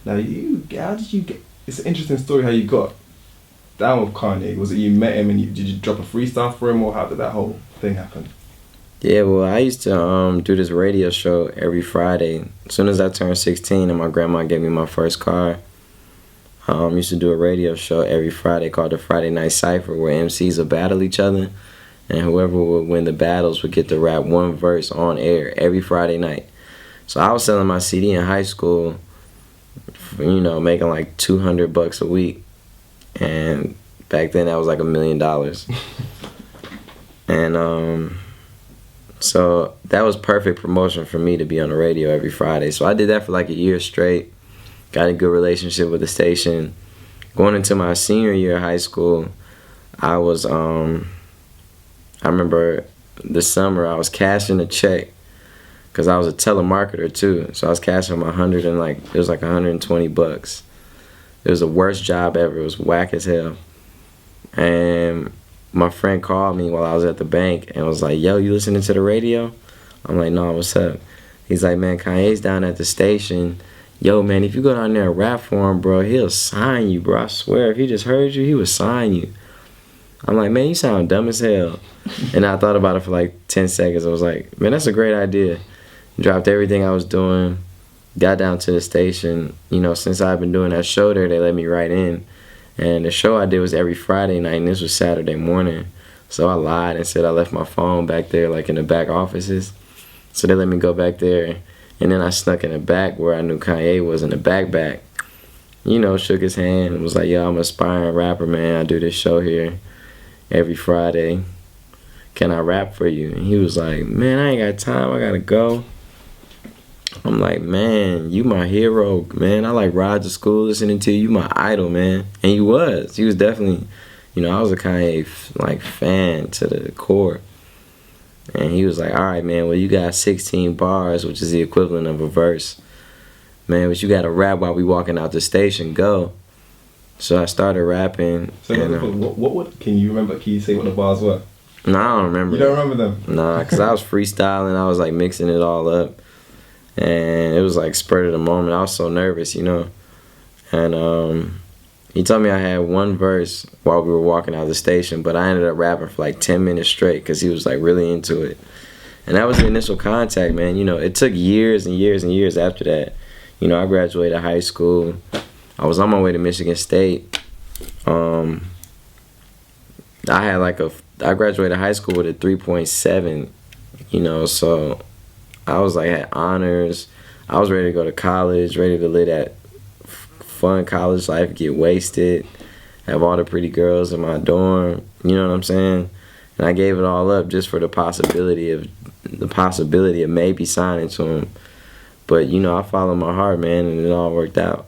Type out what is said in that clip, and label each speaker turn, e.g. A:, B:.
A: Now, how did you get? It's an interesting story how you got down with Kanye. Was it you met him and did you drop a freestyle for him, or how did that whole thing happen?
B: Yeah, well, I used to do this radio show every Friday. As soon as I turned 16 and my grandma gave me my first car, I used to do a radio show every Friday called the Friday Night Cypher, where MCs would battle each other, and whoever would win the battles would get to rap one verse on air every Friday night. So I was selling my CD in high school, making like $200 a week, and back then that was like $1 million. And so that was perfect promotion for me to be on the radio every Friday. So I did that for like a year straight. Got a good relationship with the station. Going into my senior year of high school, I was, I remember the summer I was cashing a check because I was a telemarketer too. So I was cashing my it was like $120. It was the worst job ever. It was whack as hell. And my friend called me while I was at the bank and was like, yo, you listening to the radio? I'm like, no, what's up? He's like, man, Kanye's down at the station. Yo, man, if you go down there and rap for him, bro, he'll sign you, bro. I swear, if he just heard you, he would sign you. I'm like, man, you sound dumb as hell. And I thought about it for like 10 seconds. I was like, man, that's a great idea. Dropped everything I was doing, got down to the station. Since I've been doing that show there, they let me write in. And the show I did was every Friday night, and this was Saturday morning. So I lied and said I left my phone back there, like in the back offices. So they let me go back there. And then I snuck in the back where I knew Kanye was in the back. Shook his hand and was like, yo, I'm an aspiring rapper, man. I do this show here every Friday. Can I rap for you? And he was like, man, I ain't got time. I got to go. I'm like, man, you my hero, man. I like ride to school listening to you. You my idol, man. And he was. He was definitely, I was a Kanye fan to the core. And he was like, all right, man, well, you got 16 bars, which is the equivalent of a verse. Man, but you got to rap while we walking out the station. Go. So I started rapping.
A: So what can you remember? Can you say what the bars were?
B: No, I don't remember.
A: You don't remember them?
B: Nah, because I was freestyling. I was like mixing it all up. And it was like spur of the moment. I was so nervous, And he told me I had one verse while we were walking out of the station, but I ended up rapping for like 10 minutes straight because he was like really into it. And that was the initial contact, man. It took years and years and years after that. I graduated high school. I was on my way to Michigan State. I graduated high school with a 3.7, so I was like had honors. I was ready to go to college, ready to live that fun college life, get wasted, have all the pretty girls in my dorm. You know what I'm saying? And I gave it all up just for the possibility of maybe signing to him. But I followed my heart, man, and it all worked out.